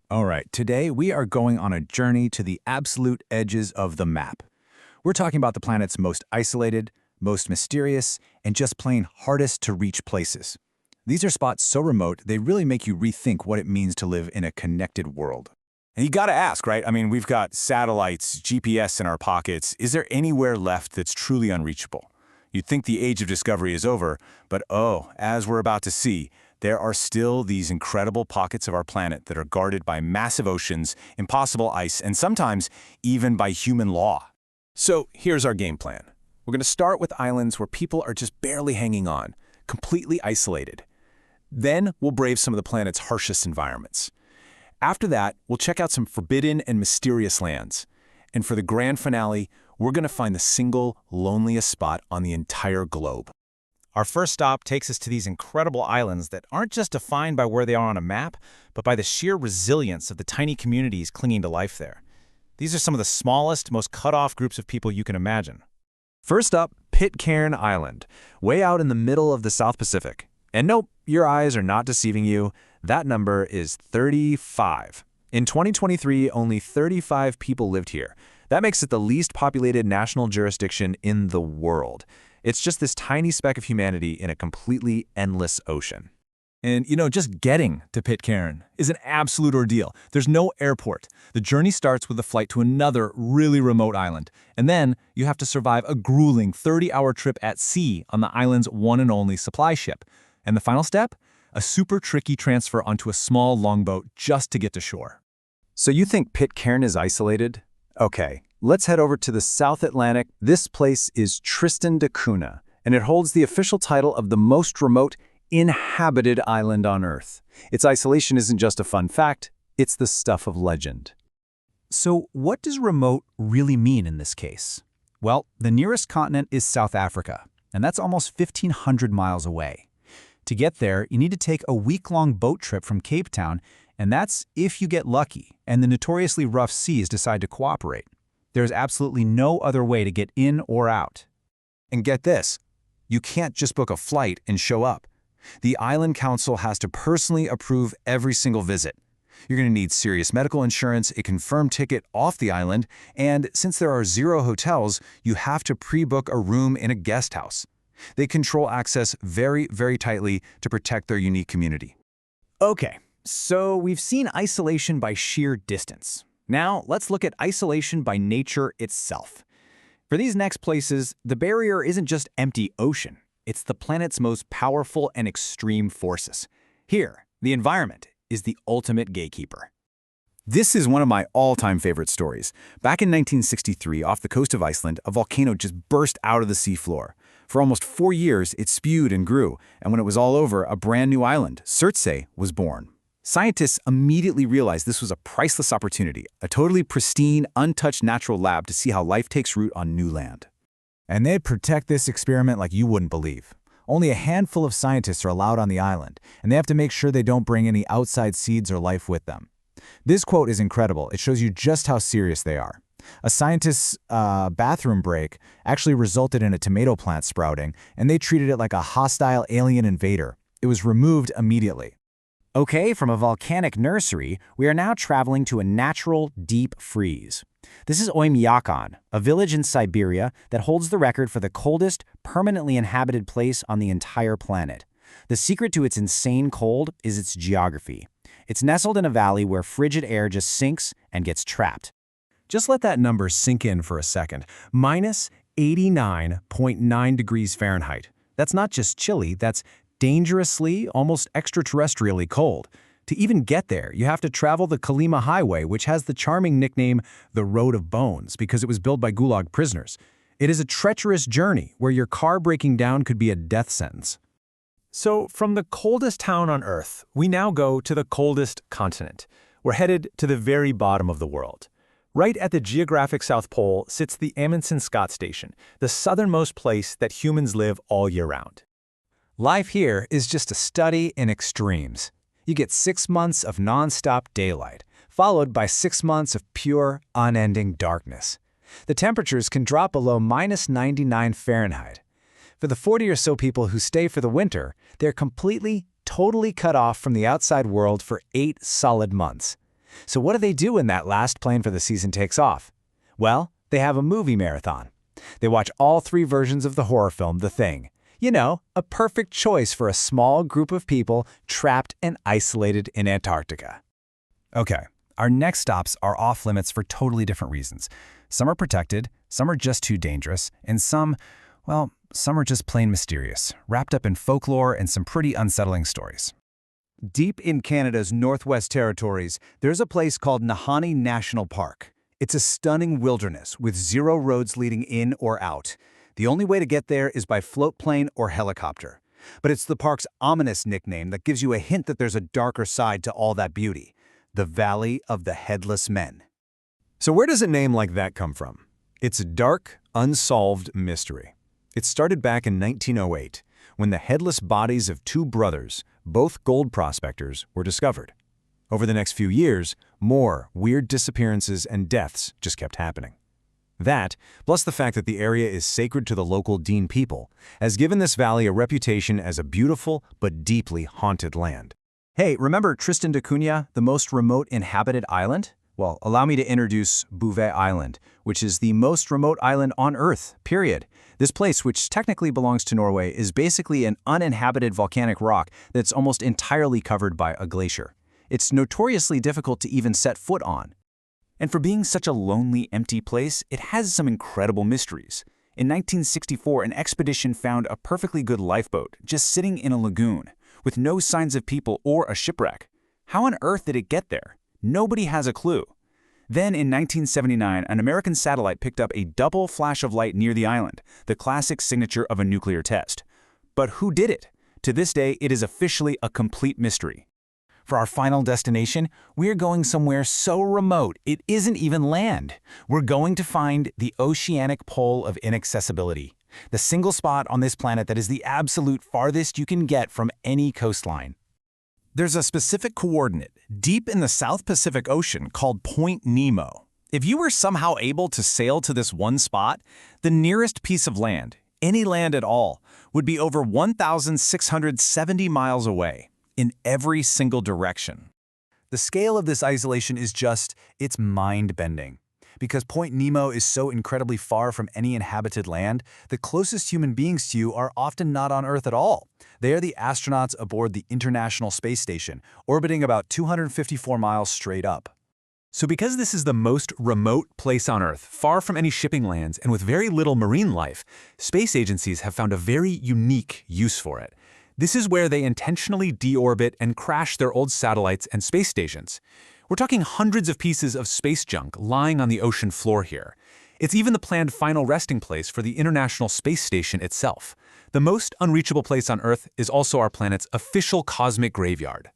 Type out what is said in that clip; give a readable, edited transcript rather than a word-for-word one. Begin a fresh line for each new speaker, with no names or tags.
All right, today we are going on a journey to the absolute edges of the map. We're talking about the planet's most isolated, most mysterious, and just plain hardest to reach places. These are spots so remote, they really make you rethink what it means to live in a connected world.
And you gotta ask, right? I mean, we've got satellites, GPS in our pockets. Is there anywhere left that's truly unreachable? You'd think the age of discovery is over, but as we're about to see, there are still these incredible pockets of our planet that are guarded by massive oceans, impossible ice, and sometimes even by human law. So here's our game plan. We're gonna start with islands where people are just barely hanging on, completely isolated. Then we'll brave some of the planet's harshest environments. After that, we'll check out some forbidden and mysterious lands. And for the grand finale, we're gonna find the single loneliest spot on the entire globe.
Our first stop takes us to these incredible islands that aren't just defined by where they are on a map, but by the sheer resilience of the tiny communities clinging to life there. These are some of the smallest, most cut-off groups of people you can imagine.
First up, Pitcairn Island, way out in the middle of the South Pacific. And nope, your eyes are not deceiving you. That number is 35. In 2023, only 35 people lived here. That makes it the least populated national jurisdiction in the world. It's just this tiny speck of humanity in a completely endless ocean.
And, just getting to Pitcairn is an absolute ordeal. There's no airport. The journey starts with a flight to another really remote island. And then you have to survive a grueling 30-hour trip at sea on the island's one and only supply ship. And the final step? A super tricky transfer onto a small longboat just to get to shore.
So you think Pitcairn is isolated? Okay, let's head over to the South Atlantic. This place is Tristan da Cunha, and it holds the official title of the most remote inhabited island on Earth. Its isolation isn't just a fun fact, it's the stuff of legend.
So what does remote really mean in this case? Well, the nearest continent is South Africa, and that's almost 1,500 miles away. To get there, you need to take a week-long boat trip from Cape Town, and that's if you get lucky and the notoriously rough seas decide to cooperate. There's absolutely no other way to get in or out.
And get this, you can't just book a flight and show up. The Island Council has to personally approve every single visit. You're going to need serious medical insurance, a confirmed ticket off the island, and since there are 0 hotels, you have to pre-book a room in a guest house. They control access very, very tightly to protect their unique community.
Okay, so we've seen isolation by sheer distance. Now let's look at isolation by nature itself. For these next places, the barrier isn't just empty ocean. It's the planet's most powerful and extreme forces. Here, the environment is the ultimate gatekeeper.
This is one of my all-time favorite stories. Back in 1963, off the coast of Iceland, a volcano just burst out of the seafloor. For almost 4 years, it spewed and grew, and when it was all over, a brand new island, Surtsey, was born. Scientists immediately realized this was a priceless opportunity, a totally pristine, untouched natural lab to see how life takes root on new land. And they'd protect this experiment like you wouldn't believe. Only a handful of scientists are allowed on the island, and they have to make sure they don't bring any outside seeds or life with them. This quote is incredible. It shows you just how serious they are. A scientist's bathroom break actually resulted in a tomato plant sprouting, and they treated it like a hostile alien invader. It was removed immediately.
Okay, from a volcanic nursery, we are now traveling to a natural deep freeze. This is Oymyakon, a village in Siberia that holds the record for the coldest, permanently inhabited place on the entire planet. The secret to its insane cold is its geography. It's nestled in a valley where frigid air just sinks and gets trapped.
Just let that number sink in for a second. Minus 89.9 degrees Fahrenheit. That's not just chilly, that's dangerously, almost extraterrestrially cold. To even get there, you have to travel the Kolyma Highway, which has the charming nickname the Road of Bones because it was built by Gulag prisoners. It is a treacherous journey where your car breaking down could be a death sentence.
So from the coldest town on Earth, we now go to the coldest continent. We're headed to the very bottom of the world. Right at the geographic South Pole sits the Amundsen Scott Station, the southernmost place that humans live all year round.
Life here is just a study in extremes. You get 6 months of non-stop daylight, followed by 6 months of pure, unending darkness. The temperatures can drop below minus 99 Fahrenheit. For the 40 or so people who stay for the winter, they're completely, totally cut off from the outside world for 8 solid months.
So what do they do when that last plane for the season takes off? Well, they have a movie marathon. They watch all 3 versions of the horror film The Thing. You know, a perfect choice for a small group of people trapped and isolated in Antarctica.
Okay, our next stops are off-limits for totally different reasons. Some are protected, some are just too dangerous, and some are just plain mysterious, wrapped up in folklore and some pretty unsettling stories.
Deep in Canada's Northwest Territories, there's a place called Nahanni National Park. It's a stunning wilderness with 0 roads leading in or out. The only way to get there is by float plane or helicopter. But it's the park's ominous nickname that gives you a hint that there's a darker side to all that beauty: the Valley of the Headless Men.
So where does a name like that come from? It's a dark, unsolved mystery. It started back in 1908, when the headless bodies of 2 brothers, both gold prospectors, were discovered. Over the next few years, more weird disappearances and deaths just kept happening. That, plus the fact that the area is sacred to the local Dean people, has given this valley a reputation as a beautiful but deeply haunted land.
Hey, remember Tristan da Cunha, the most remote inhabited island? Well, allow me to introduce Bouvet Island, which is the most remote island on Earth, period. This place, which technically belongs to Norway, is basically an uninhabited volcanic rock that's almost entirely covered by a glacier. It's notoriously difficult to even set foot on.
And for being such a lonely, empty place, it has some incredible mysteries. In 1964, an expedition found a perfectly good lifeboat just sitting in a lagoon, with no signs of people or a shipwreck. How on earth did it get there? Nobody has a clue. Then in 1979, an American satellite picked up a double flash of light near the island, the classic signature of a nuclear test. But who did it? To this day, it is officially a complete mystery.
For our final destination, we're going somewhere so remote it isn't even land. We're going to find the oceanic pole of inaccessibility, the single spot on this planet that is the absolute farthest you can get from any coastline. There's a specific coordinate deep in the South Pacific Ocean called Point Nemo. If you were somehow able to sail to this one spot, the nearest piece of land, any land at all, would be over 1,670 miles away, in every single direction. The scale of this isolation is it's mind-bending. Because Point Nemo is so incredibly far from any inhabited land, the closest human beings to you are often not on Earth at all. They are the astronauts aboard the International Space Station, orbiting about 254 miles straight up.
So because this is the most remote place on Earth, far from any shipping lanes and with very little marine life, space agencies have found a very unique use for it. This is where they intentionally deorbit and crash their old satellites and space stations. We're talking hundreds of pieces of space junk lying on the ocean floor here. It's even the planned final resting place for the International Space Station itself. The most unreachable place on Earth is also our planet's official cosmic graveyard.